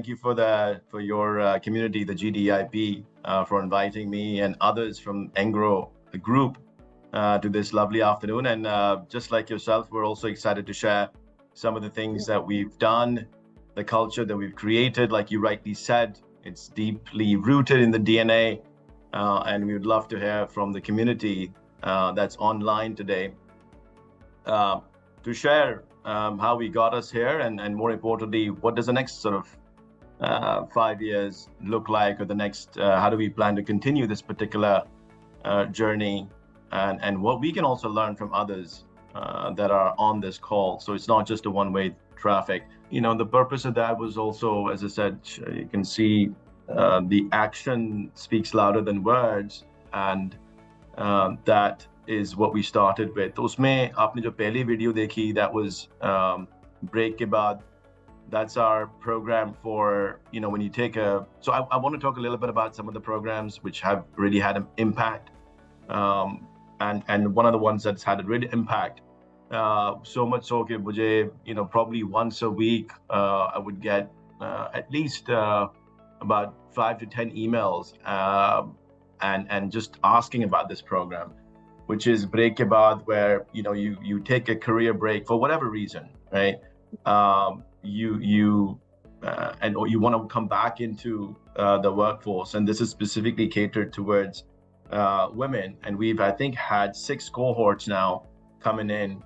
thank you for your community, the GDIP, for inviting me and others from Engro Group to this lovely afternoon. And just like yourself, we're also excited to share some of the things that we've done, the culture that we've created. Like you rightly said, it's deeply rooted in the DNA, and we would love to hear from the community that's online today to share how we got us here, and more importantly, what does the next sort of 5 years look like, or the next, how do we plan to continue this particular journey, and what we can also learn from others that are on this call. So it's not just a one-way traffic. You know, the purpose of that was also, as I said, you can see the action speaks louder than words, and that is what we started with. तो उसमें आपने जो पहली video देखी, that was break के बाद, that's our program for, you know, when you take a, so I want to talk a little bit about some of the programs which have really had an impact, and one of the ones that's had a real impact, so much so that मुझे, you know, probably once a week I would get at least about 5 to 10 emails and just asking about this program, which is break ke baad, where, you know, you take a career break for whatever reason, right? Or you want to come back into the workforce, and this is specifically catered towards women. And we've, I think, had 6 cohorts now coming in.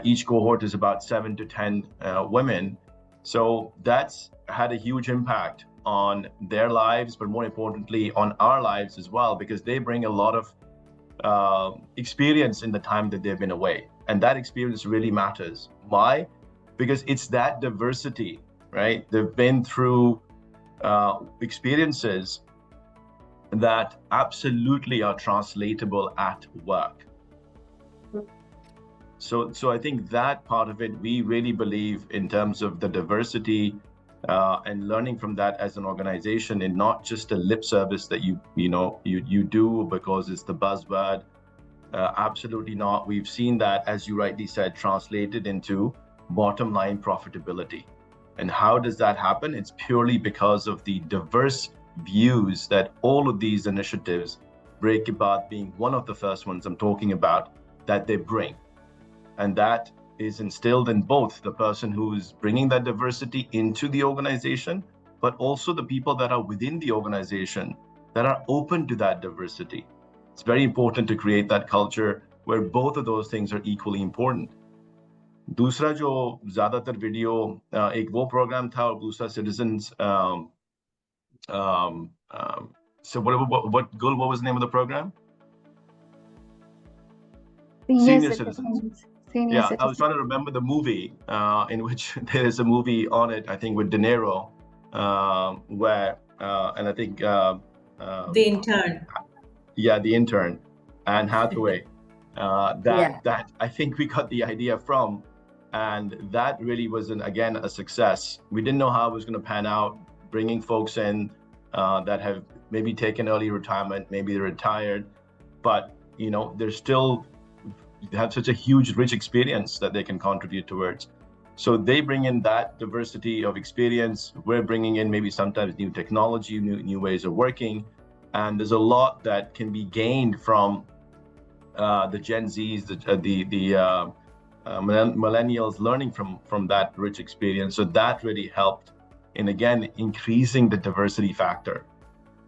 Each cohort is about 7 to 10 women. So that's had a huge impact on their lives, but more importantly on our lives as well, because they bring a lot of experience in the time that they've been away, and that experience really matters. Why? Because it's that diversity, right? They've been through experiences that absolutely are translatable at work. So I think that part of it, we really believe in terms of the diversity and learning from that as an organization, and not just a lip service that you do because it's the buzzword. Absolutely not. We've seen that, as you rightly said, translated into bottom line profitability. And how does that happen? It's purely because of the diverse views that all of these initiatives, Break Ke Baad being one of the first ones I'm talking about, that they bring. And that is instilled in both the person who's bringing that diversity into the organization, but also the people that are within the organization that are open to that diversity. It's very important to create that culture where both of those things are equally important. दूसरा जो ज़्यादातर video एक वो programme था, और दूसरा citizens. So what Gul, what was the name of the program? Senior Citizens. Senior Yeah, citizens. I was trying to remember the movie in which there is a movie on it, I think with De Niro, where, and I think... The Intern. Yeah, The Intern, and Hathaway. That I think we got the idea from, and that really was, again, a success. We didn't know how it was going to pan out, bringing folks in that have maybe taken early retirement, maybe they're retired, but, you know, they're still... They have such a huge, rich experience that they can contribute towards. So they bring in that diversity of experience. We're bringing in maybe sometimes new technology, new ways of working. And there's a lot that can be gained from the Gen Zs, the millennials learning from that rich experience. So that really helped in, again, increasing the diversity factor.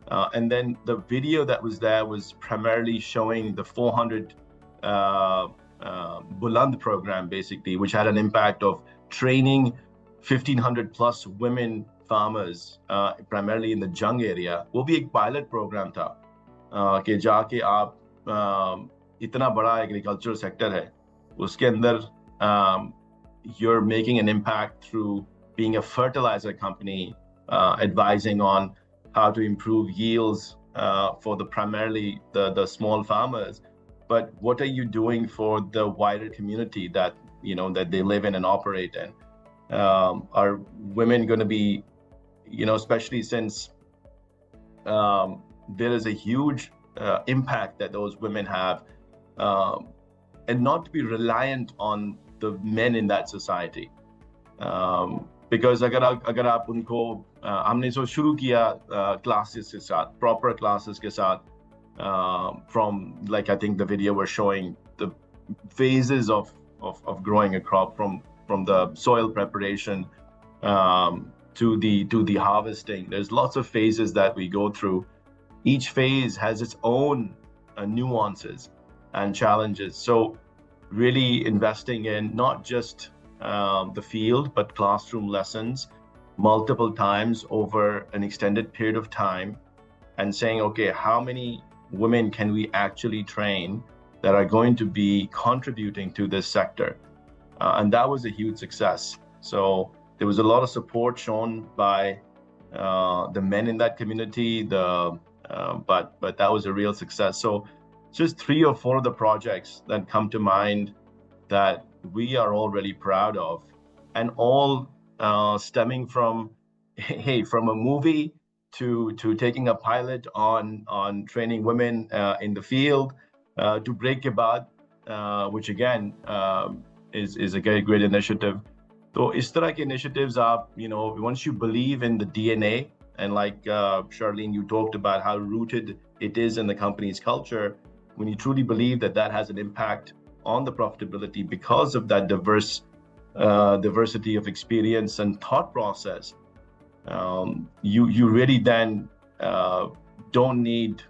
And then the video that was there was primarily showing the 400 Buland program, basically, which had an impact of training 1,500 plus women farmers, primarily in the Jung area. वो भी एक pilot program था कि जाके आप इतना बड़ा agricultural sector है, उसके अंदर you're making an impact through being a fertilizer company, advising on how to improve yields for primarily the small farmers. But what are you doing for the wider community that, you know, that they live in and operate in? Are women going to be, you know, especially since there is a huge impact that those women have, and not to be reliant on the men in that society. Because अगर आप उनको हमने जो शुरू किया classes के साथ, proper classes के साथ, from, like, I think the video was showing the phases of growing a crop, from the soil preparation to the harvesting. There's lots of phases that we go through. Each phase has its own nuances and challenges. So really investing in not just the field, but classroom lessons multiple times over an extended period of time, and saying, okay, how many women can we actually train that are going to be contributing to this sector? And that was a huge success. So there was a lot of support shown by the men in that community, but that was a real success. So just 3 or 4 of the projects that come to mind that we are all really proud of, and all stemming from, hey, from a movie to taking a pilot on training women in the field, to Break Kebab, which again is a very great initiative. So इस तरह के initiatives are, once you believe in the DNA, and like Charlene, you talked about how rooted it is in the company's culture, when you truly believe that that has an impact on the profitability because of that diversity of experience and thought process, you really then don't need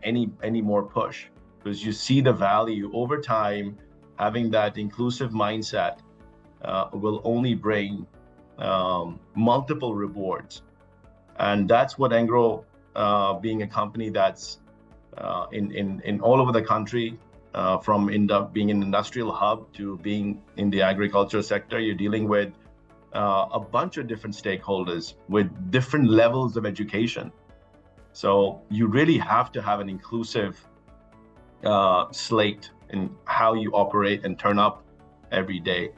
any more push, because you see the value over time. Having that inclusive mindset will only bring multiple rewards, and that's what Engro, being a company that's in all over the country, from being an industrial hub to being in the agriculture sector, you're dealing with a bunch of different stakeholders with different levels of education. So you really have to have an inclusive slate in how you operate and turn up every day.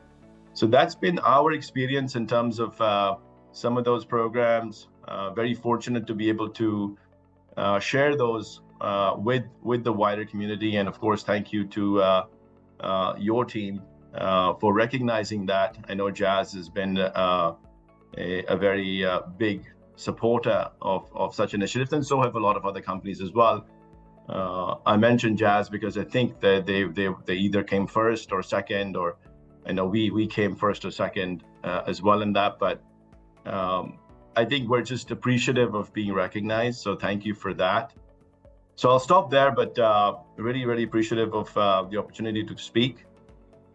So that's been our experience in terms of some of those programs. Very fortunate to be able to share those with the wider community. And of course, thank you to your team for recognizing that. I know Jazz has been a very big supporter of such initiatives, and so have a lot of other companies as well. I mentioned Jazz because I think that they either came first or second, or I know we came first or second as well in that, but I think we're just appreciative of being recognized. So thank you for that. So I'll stop there, but really, really appreciative of the opportunity to speak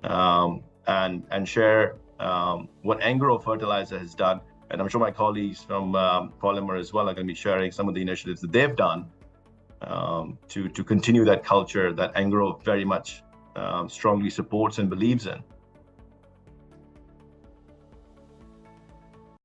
and share what Engro Fertilizer has done. And I'm sure my colleagues from Polymer as well are going to be sharing some of the initiatives that they've done to continue that culture that Engro very much strongly supports and believes in.